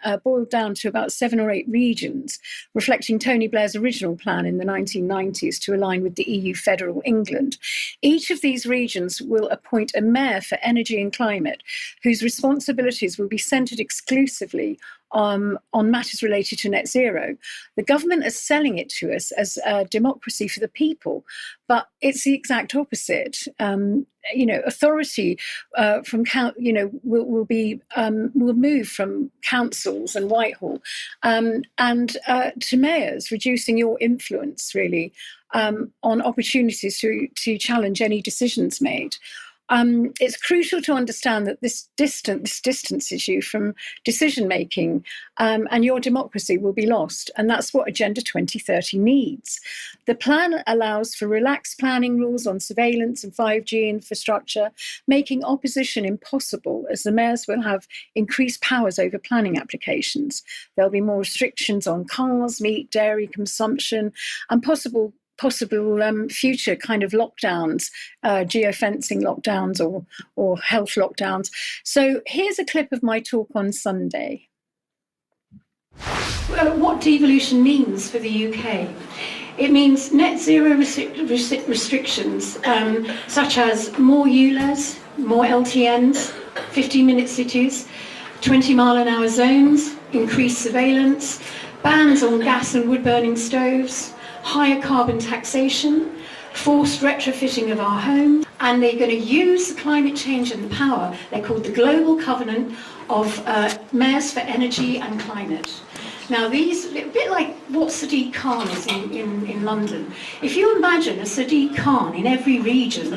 to about 7 or 8 regions, reflecting Tony Blair's original plan in the 1990s to align with the EU federal England. Each of these regions will appoint a mayor for energy and climate, whose responsibilities will be centred exclusively on matters related to net zero. The government is selling it to us as democracy for the people, but it's the exact opposite. Authority will move from councils and Whitehall and to mayors, reducing your influence really on opportunities to challenge any decisions made. It's crucial to understand that this distance issue from decision making and your democracy will be lost, and that's what Agenda 2030 needs. The plan allows for relaxed planning rules on surveillance and 5G infrastructure, making opposition impossible as the mayors will have increased powers over planning applications. There'll be more restrictions on cars, meat, dairy consumption, and possible future kind of lockdowns, geofencing lockdowns or health lockdowns. So here's a clip of my talk on Sunday. What devolution means for the UK. It means net zero restrictions, such as more ULEZ, more LTNs, 15-minute cities, 20-mile-an-hour zones, increased surveillance, bans on gas and wood-burning stoves, higher carbon taxation, forced retrofitting of our homes, and they're going to use the climate change and the power. They're called the Global Covenant of Mayors for Energy and Climate. Now, these, a bit like what Sadiq Khan is in London. If you imagine a Sadiq Khan in every region,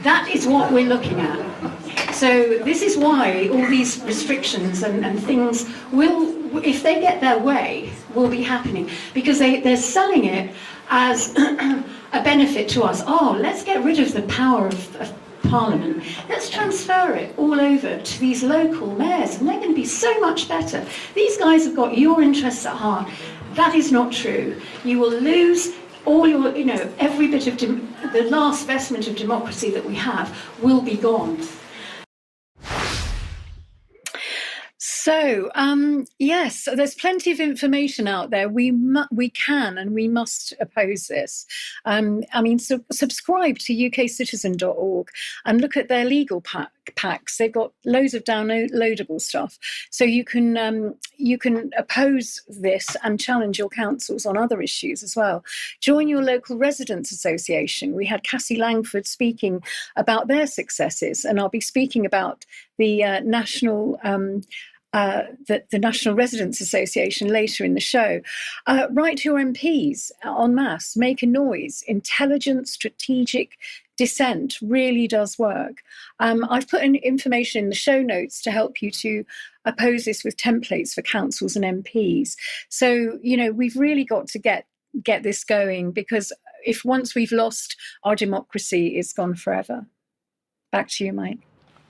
that is what we're looking at. So this is why all these restrictions and things will, if they get their way, will be happening, because they're selling it as a benefit to us. Oh, let's get rid of the power of Parliament. Let's transfer it all over to these local mayors, and they're going to be so much better. These guys have got your interests at heart. That is not true. You will lose all your, every bit of the last vestment of democracy that we have will be gone. So, yes, there's plenty of information out there. We can and we must oppose this. Subscribe to ukcitizen.org and look at their legal packs. They've got loads of downloadable stuff, so you can oppose this and challenge your councils on other issues as well. Join your local residents association. We had Cassie Langford speaking about their successes, and I'll be speaking about the National Residents Association later in the show. Write to your MPs en masse, make a noise. Intelligent, strategic dissent really does work. I've put in information in the show notes to help you to oppose this with templates for councils and MPs. So, we've really got to get this going, because if once we've lost our democracy, it's gone forever. Back to you, Mike.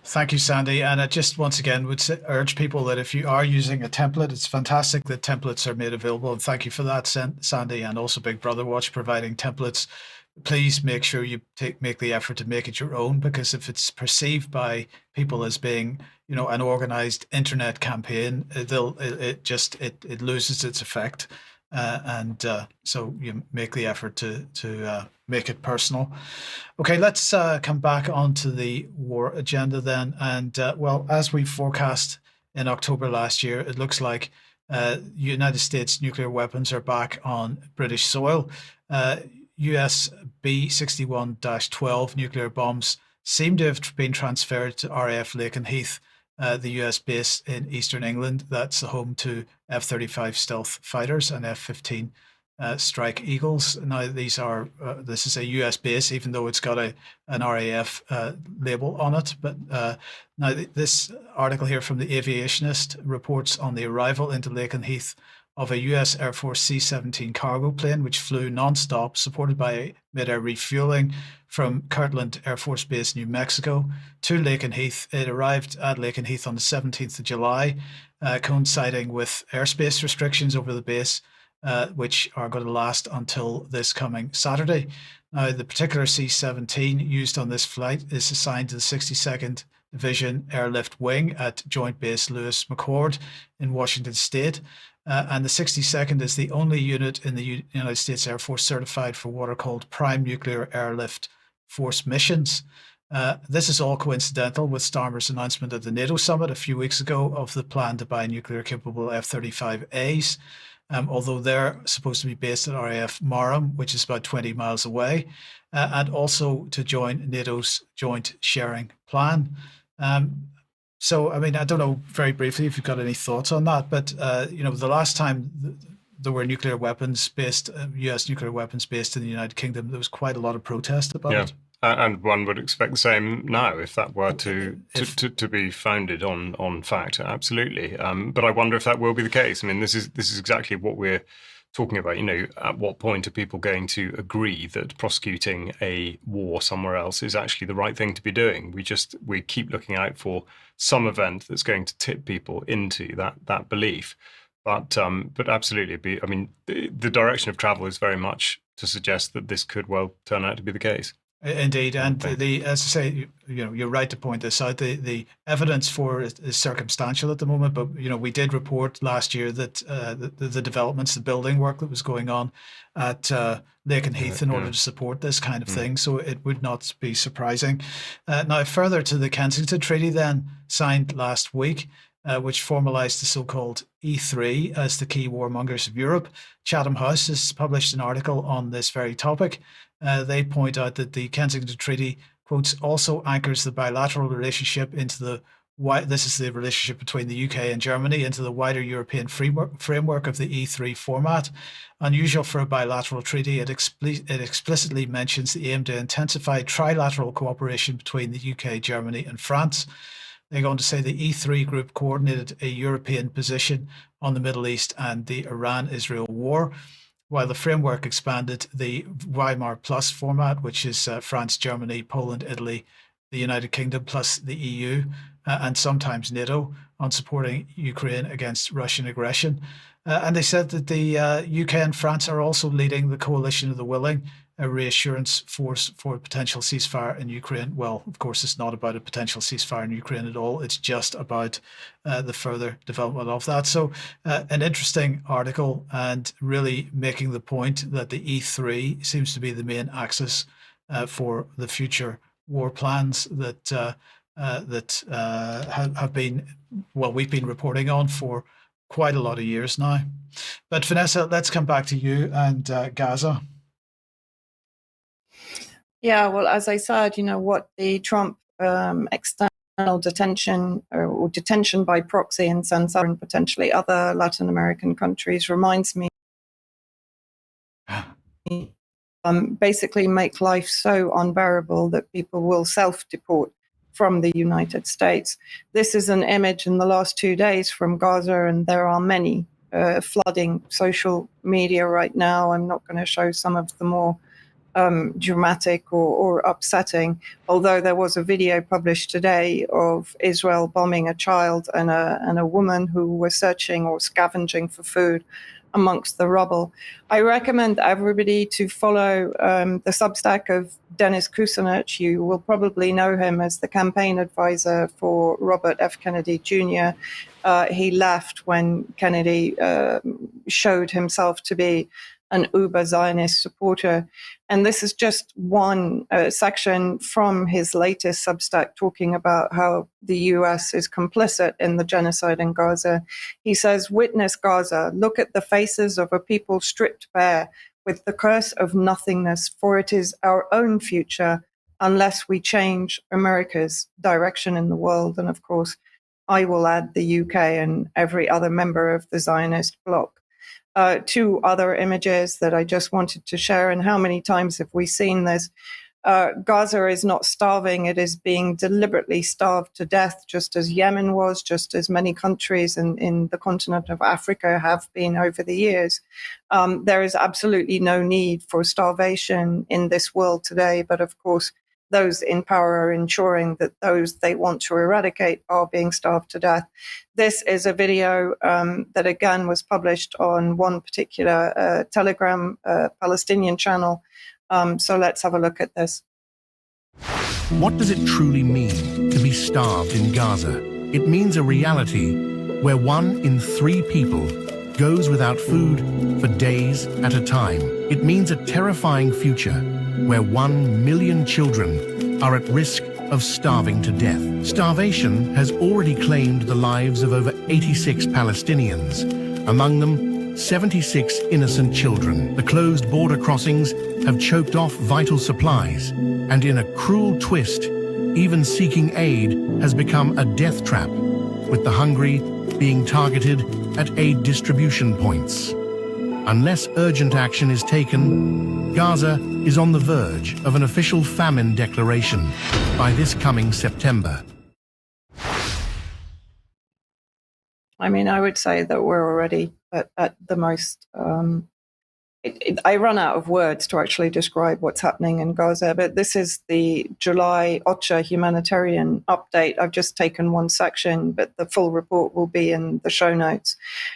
Thank you, Sandy. And I just once again would urge people that if you are using a template, it's fantastic that templates are made available. And thank you for that, Sandy, and also Big Brother Watch providing templates. Please make sure you make the effort to make it your own, because if it's perceived by people as being, an organized internet campaign, it loses its effect. So you make the effort to make it personal. Okay, let's come back onto the war agenda then. And as we forecast in October last year, it looks like United States nuclear weapons are back on British soil. US B-61-12 nuclear bombs seem to have been transferred to RAF Lakenheath, the US base in eastern England. That's the home to F-35 stealth fighters and F-15 Strike Eagles. Now, this is a US base, even though it's got an RAF label on it. But now this article here from the Aviationist reports on the arrival into Lakenheath of a US Air Force C-17 cargo plane, which flew non-stop, supported by mid-air refueling from Kirtland Air Force Base, New Mexico, to Lakenheath. It arrived at Lakenheath on the 17th of July, coinciding with airspace restrictions over the base, which are going to last until this coming Saturday. Now, the particular C-17 used on this flight is assigned to the 62nd Division Airlift Wing at Joint Base Lewis McChord in Washington State. And the 62nd is the only unit in the United States Air Force certified for what are called prime nuclear airlift force missions. This is all coincidental with Starmer's announcement at the NATO summit a few weeks ago of the plan to buy nuclear-capable F-35As, although they're supposed to be based at RAF Marham, which is about 20 miles away, and also to join NATO's joint sharing plan. So, I don't know, very briefly, if you've got any thoughts on that, but, the last time there were nuclear weapons based, US nuclear weapons based in the United Kingdom, there was quite a lot of protest about it. And one would expect the same now if that were to be founded on fact, absolutely. But I wonder if that will be the case. This is exactly what we're talking about. At what point are people going to agree that prosecuting a war somewhere else is actually the right thing to be doing? We keep looking out for some event that's going to tip people into that belief. But absolutely, the direction of travel is very much to suggest that this could well turn out to be the case. Indeed, and as I say, you're right to point this out. The evidence for it is circumstantial at the moment, but we did report last year that the developments, the building work that was going on at Lakenheath in order to support this kind of thing, so it would not be surprising. Now, further to the Kensington Treaty, then signed last week, which formalised the so-called E3 as the key warmongers of Europe. Chatham House has published an article on this very topic. They point out that the Kensington Treaty, quotes, also anchors the bilateral relationship into this is the relationship between the UK and Germany, into the wider European framework of the E3 format. Unusual for a bilateral treaty, it explicitly mentions the aim to intensify trilateral cooperation between the UK, Germany and France. They're going to say the E3 group coordinated a European position on the Middle East and the Iran-Israel war, while the framework expanded the Weimar Plus format, which is France, Germany, Poland, Italy, the United Kingdom, plus the EU, and sometimes NATO, on supporting Ukraine against Russian aggression. And they said that the UK and France are also leading the coalition of the willing a reassurance force for a potential ceasefire in Ukraine. Well, of course, it's not about a potential ceasefire in Ukraine at all. It's just about the further development of that. So an interesting article, and really making the point that the E3 seems to be the main axis for the future war plans that have been, well, we've been reporting on for quite a lot of years now. But Vanessa, let's come back to you and Gaza. Yeah, well, as I said, what the Trump external detention or detention by proxy in San Salvador and potentially other Latin American countries reminds me basically make life so unbearable that people will self-deport from the United States. This is an image in the last 2 days from Gaza, and there are many flooding social media right now. I'm not going to show some of the more dramatic or upsetting, although there was a video published today of Israel bombing a child and a woman who were searching or scavenging for food amongst the rubble. I recommend everybody to follow the Substack of Dennis Kucinich. You will probably know him as the campaign advisor for Robert F. Kennedy Jr. He left when Kennedy showed himself to be an uber Zionist supporter. And this is just one section from his latest Substack talking about how the US is complicit in the genocide in Gaza. He says, "Witness Gaza, look at the faces of a people stripped bare with the curse of nothingness, for it is our own future unless we change America's direction in the world." And of course, I will add the UK and every other member of the Zionist bloc. Two other images that I just wanted to share, and how many times have we seen this? Gaza is not starving, it is being deliberately starved to death, just as Yemen was, just as many countries in the continent of Africa have been over the years. There is absolutely no need for starvation in this world today, but of course, those in power are ensuring that those they want to eradicate are being starved to death. This is a video that again was published on one particular Telegram Palestinian channel. So let's have a look at this. What does it truly mean to be starved in Gaza? It means a reality where 1 in 3 people goes without food for days at a time. It means a terrifying future where 1 million children are at risk of starving to death. Starvation has already claimed the lives of over 86 Palestinians, among them 76 innocent children. The closed border crossings have choked off vital supplies, and in a cruel twist, even seeking aid has become a death trap, with the hungry being targeted at aid distribution points. Unless urgent action is taken, Gaza is on the verge of an official famine declaration by this coming September. I mean, I would say that we're already at the most... I run out of words to actually describe what's happening in Gaza, but this is the July OCHA humanitarian update. I've just taken one section, but the full report will be in the show notes.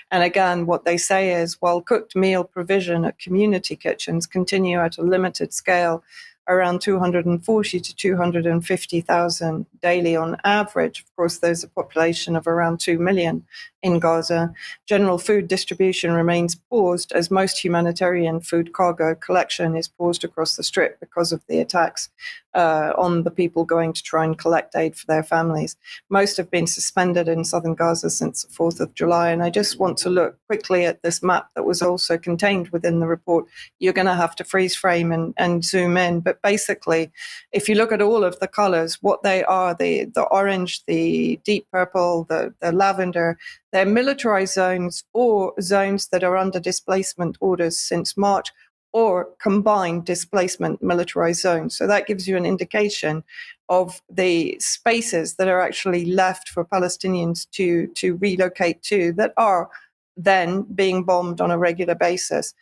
And again, what they say is, while cooked meal provision at community kitchens continue at a limited scale, around 240 to 250,000 daily on average. Of course, there's a population of around 2 million in Gaza. General food distribution remains paused as most humanitarian food cargo collection is paused across the Strip because of the attacks on the people going to try and collect aid for their families. Most have been suspended in southern Gaza since the 4th of July. And I just want to look quickly at this map that was also contained within the report. You're going to have to freeze frame and zoom in. But basically, if you look at all of the colors, what they are, the orange, the deep purple, the lavender, they're militarized zones or zones that are under displacement orders since March, or combined displacement militarized zones. So that gives you an indication of the spaces that are actually left for Palestinians to relocate to that are then being bombed on a regular basis.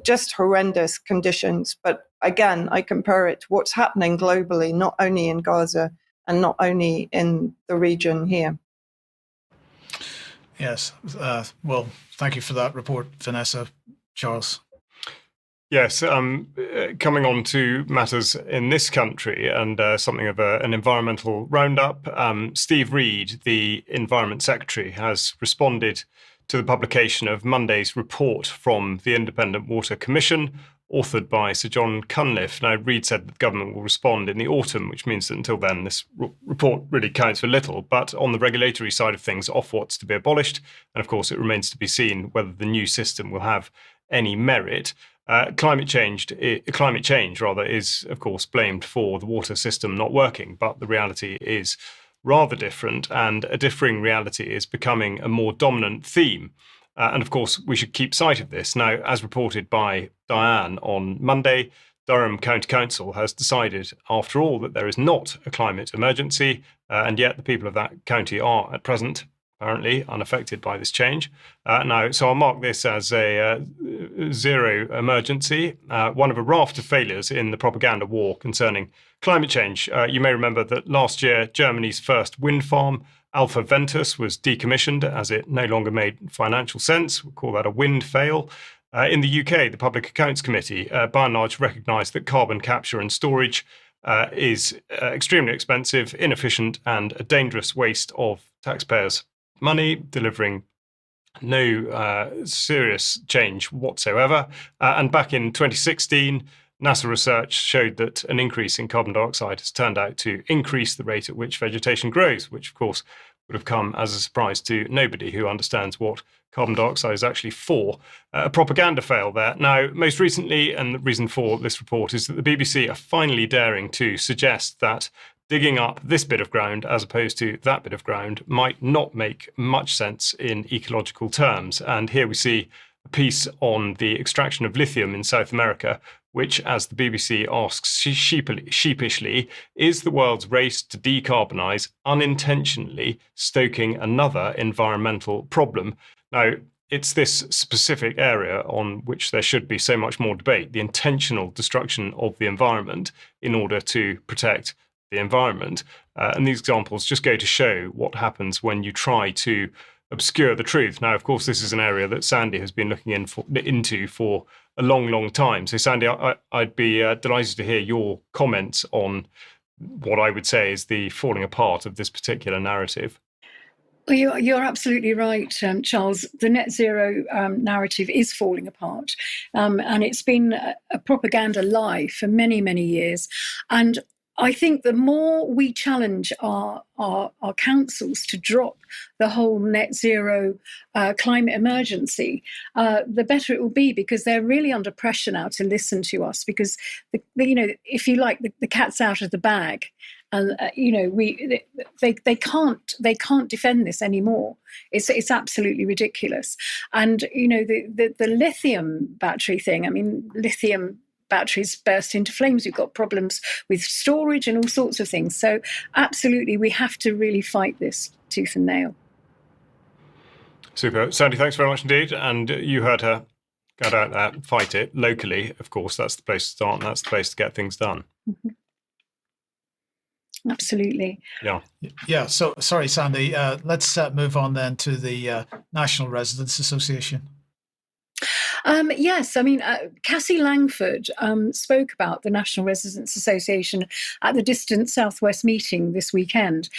Just horrendous conditions. But again, I compare it to what's happening globally, not only in Gaza and not only in the region here. Yes. Well, thank you for that report, Vanessa. Charles. Yes, coming on to matters in this country and something of an environmental roundup. Steve Reed, the Environment Secretary, has responded to the publication of Monday's report from the Independent Water Commission, authored by Sir John Cunliffe. Now, Reed said that the government will respond in the autumn, which means that until then, this report really counts for little. But on the regulatory side of things, Ofwat's to be abolished. And of course, it remains to be seen whether the new system will have any merit. Climate change, is, of course, blamed for the water system not working, but the reality is rather different, and a differing reality is becoming a more dominant theme. And of course, we should keep sight of this. Now, as reported by Diane on Monday, Durham County Council has decided, after all, that there is not a climate emergency, and yet the people of that county are, at present, apparently unaffected by this change. So I'll mark this as a zero emergency, one of a raft of failures in the propaganda war concerning climate change. You may remember that last year, Germany's first wind farm, Alpha Ventus, was decommissioned as it no longer made financial sense. We'll call that a wind fail. In the UK, the Public Accounts Committee, by and large, recognised that carbon capture and storage is extremely expensive, inefficient, and a dangerous waste of taxpayers' money, delivering no serious change whatsoever. And back in 2016, NASA research showed that an increase in carbon dioxide has turned out to increase the rate at which vegetation grows, which of course would have come as a surprise to nobody who understands what carbon dioxide is actually for. A propaganda fail there. Now, most recently, and the reason for this report is that the BBC are finally daring to suggest that digging up this bit of ground as opposed to that bit of ground might not make much sense in ecological terms. And here we see a piece on the extraction of lithium in South America, which, as the BBC asks sheepishly, is the world's race to decarbonise unintentionally stoking another environmental problem. Now, it's this specific area on which there should be so much more debate, the intentional destruction of the environment in order to protect the environment. And these examples just go to show what happens when you try to obscure the truth. Now, of course, this is an area that Sandi has been looking into for a long, long time. So, Sandi, I'd be delighted to hear your comments on what I would say is the falling apart of this particular narrative. Well, you're absolutely right, Charles. The net zero narrative is falling apart, and it's been a propaganda lie for many, many years. And I think the more we challenge our councils to drop the whole net zero climate emergency, the better it will be, because they're really under pressure now to listen to us, because, if you like, the cat's out of the bag. And they can't defend this anymore. It's absolutely ridiculous. And the lithium battery thing. I mean, lithium batteries burst into flames. We've got problems with storage and all sorts of things. So absolutely, we have to really fight this tooth and nail. Super. Sandi, thanks very much indeed. And you heard her. Go out there, fight it locally. Of course, that's the place to start, and that's the place to get things done. Mm-hmm. Absolutely. Yeah. So, sorry, Sandi. Let's move on then to the National Residents Association. Yes, I mean, Cassie Langford spoke about the National Residents Association at the Dissident Southwest meeting this weekend.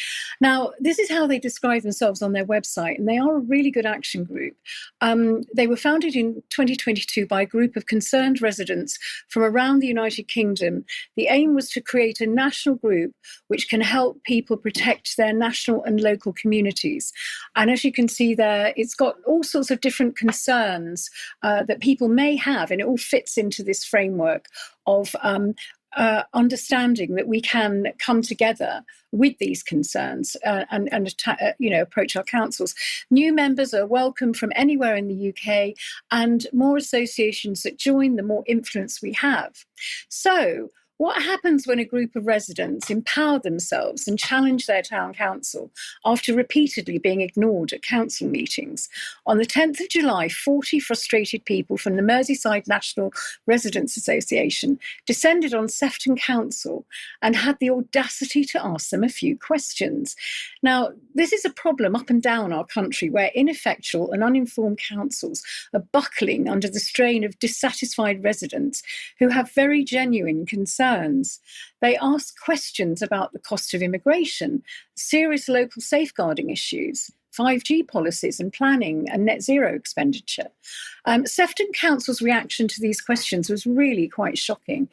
Now, this is how they describe themselves on their website, and they are a really good action group. They were founded in 2022 by a group of concerned residents from around the United Kingdom. The aim was to create a national group which can help people protect their national and local communities. And as you can see there, it's got all sorts of different concerns that people may have, and it all fits into this framework of understanding that we can come together with these concerns and approach our councils. New members are welcome from anywhere in the UK, and more associations that join, the more influence we have. So What happens when a group of residents empower themselves and challenge their town council after repeatedly being ignored at council meetings? On the 10th of July, 40 frustrated people from the Merseyside National Residents Association descended on Sefton Council and had the audacity to ask them a few questions. Now, this is a problem up and down our country where ineffectual and uninformed councils are buckling under the strain of dissatisfied residents who have very genuine concerns. They ask questions about the cost of immigration, serious local safeguarding issues, 5G policies and planning and net zero expenditure. Sefton Council's reaction to these questions was really quite shocking.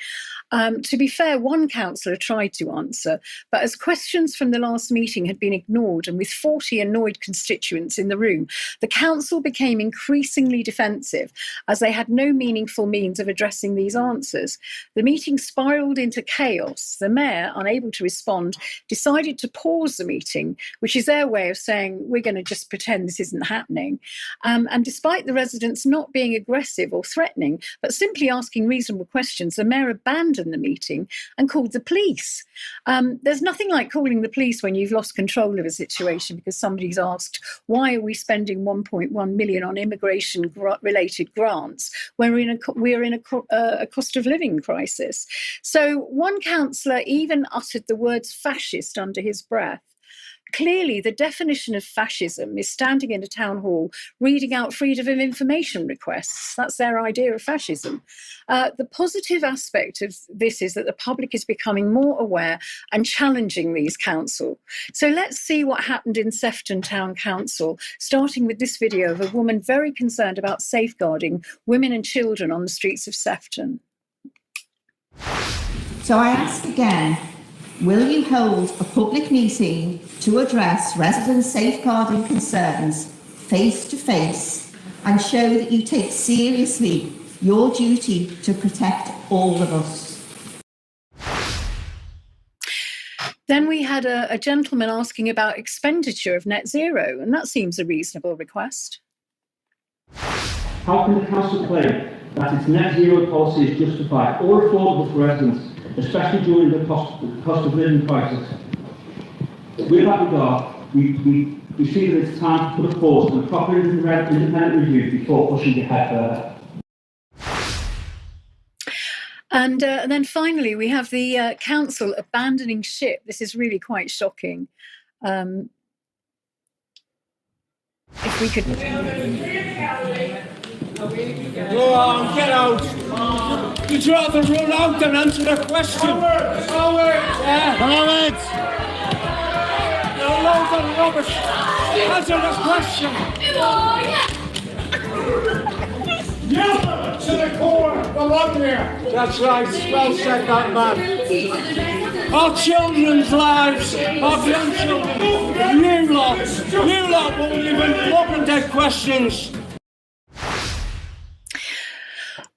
To be fair, one councillor tried to answer, but as questions from the last meeting had been ignored and with 40 annoyed constituents in the room, the council became increasingly defensive as they had no meaningful means of addressing these answers. The meeting spiralled into chaos. The mayor, unable to respond, decided to pause the meeting, which is their way of saying, we're going to just pretend this isn't happening. And despite the residents not being aggressive or threatening, but simply asking reasonable questions, the mayor abandoned the meeting and called the police. There's nothing like calling the police when you've lost control of a situation because somebody's asked, why are we spending 1.1 million on immigration-related grants when we're in a cost of living crisis? So one councillor even uttered the words fascist under his breath. Clearly, the definition of fascism is standing in a town hall reading out freedom of information requests. That's their idea of fascism. The positive aspect of this is that the public is becoming more aware and challenging these council. So let's see what happened in Sefton Town Council, starting with this video of a woman very concerned about safeguarding women and children on the streets of Sefton. So I ask again, will you hold a public meeting to address residents' safeguarding concerns face to face and show that you take seriously your duty to protect all of us? Then we had a gentleman asking about expenditure of net zero, and that seems a reasonable request. How can the council claim that its net zero policy is justified or affordable for residents, especially during the cost of living crisis? With that regard, we see that it's time to put a pause on a proper independent review before pushing ahead further. And then finally, we have the council abandoning ship. This is really quite shocking. If we could... Go on, get out! You'd rather run out than answer the question! Howard! Howard! You're loads of rubbish! Answer the question! Yeah! To the core! Belong here! That's right, well said, that man. Our children's lives, our grandchildren, you lot won't even look at their questions!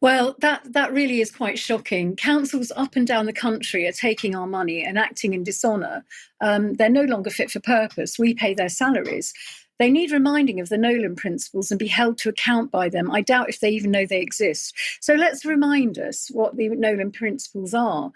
Well, that really is quite shocking. Councils up and down the country are taking our money and acting in dishonour. They're no longer fit for purpose. We pay their salaries. They need reminding of the Nolan principles and be held to account by them. I doubt if they even know they exist. So let's remind us what the Nolan principles are.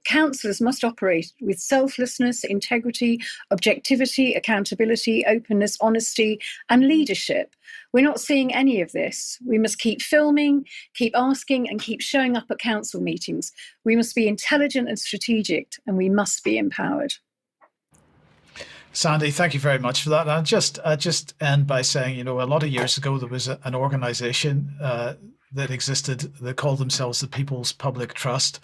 Councillors must operate with selflessness, integrity, objectivity, accountability, openness, honesty, and leadership. We're not seeing any of this. We must keep filming, keep asking, and keep showing up at council meetings. We must be intelligent and strategic, and we must be empowered. Sandi, thank you very much for that. And I just end by saying, you know, a lot of years ago, there was an organisation that existed that called themselves the People's Public Trust.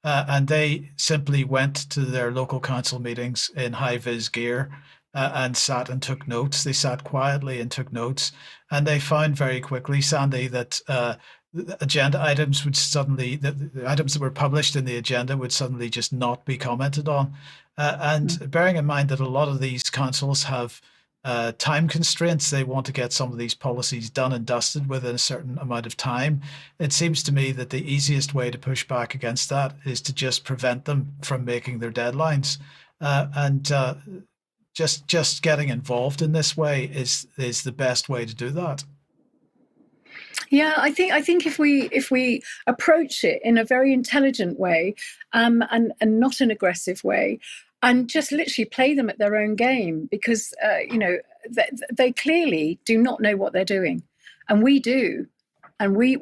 And they simply went to their local council meetings in high-vis gear and sat and took notes. They sat quietly and took notes. And they found very quickly, Sandi, that the agenda items would suddenly, the items that were published in the agenda would suddenly just not be commented on. And bearing in mind that a lot of these councils have time constraints, they want to get some of these policies done and dusted within a certain amount of time. It seems to me that the easiest way to push back against that is to just prevent them from making their deadlines. Just getting involved in this way is the best way to do that. Yeah, I think if we approach it in a very intelligent way, and not an aggressive way, and just literally play them at their own game, because they clearly do not know what they're doing, and we do, and we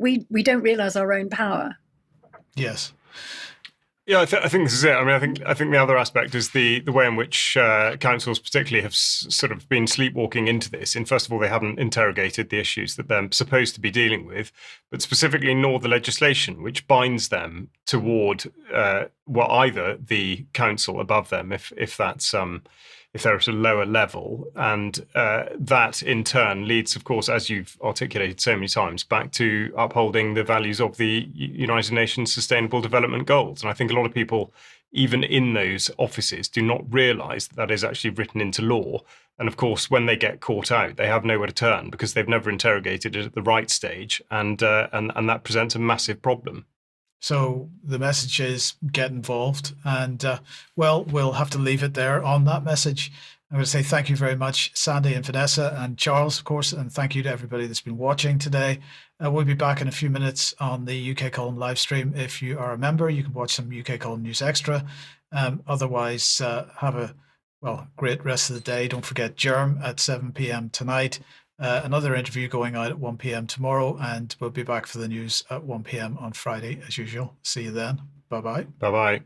don't realise our own power. Yes. Yeah, I think this is it. I mean, I think the other aspect is the way in which councils particularly have sort of been sleepwalking into this. And first of all, they haven't interrogated the issues that they're supposed to be dealing with, but specifically nor the legislation which binds them toward either the council above them, if that's if they're at a lower level, and that in turn leads, of course, as you've articulated so many times, back to upholding the values of the United Nations Sustainable Development Goals. And I think a lot of people, even in those offices, do not realise that is actually written into law. And of course, when they get caught out, they have nowhere to turn because they've never interrogated it at the right stage, and that presents a massive problem. So the message is get involved, and we'll have to leave it there on that message. I'm going to say thank you very much, Sandi and Vanessa and Charles, of course, and thank you to everybody that's been watching today. We'll be back in a few minutes on the UK Column live stream. If you are a member, you can watch some UK Column News Extra. Otherwise, have a great rest of the day. Don't forget Germ at 7 p.m. tonight. Another interview going out at 1 p.m. tomorrow, and we'll be back for the news at 1 p.m. on Friday as usual. See you then. Bye-bye. Bye-bye.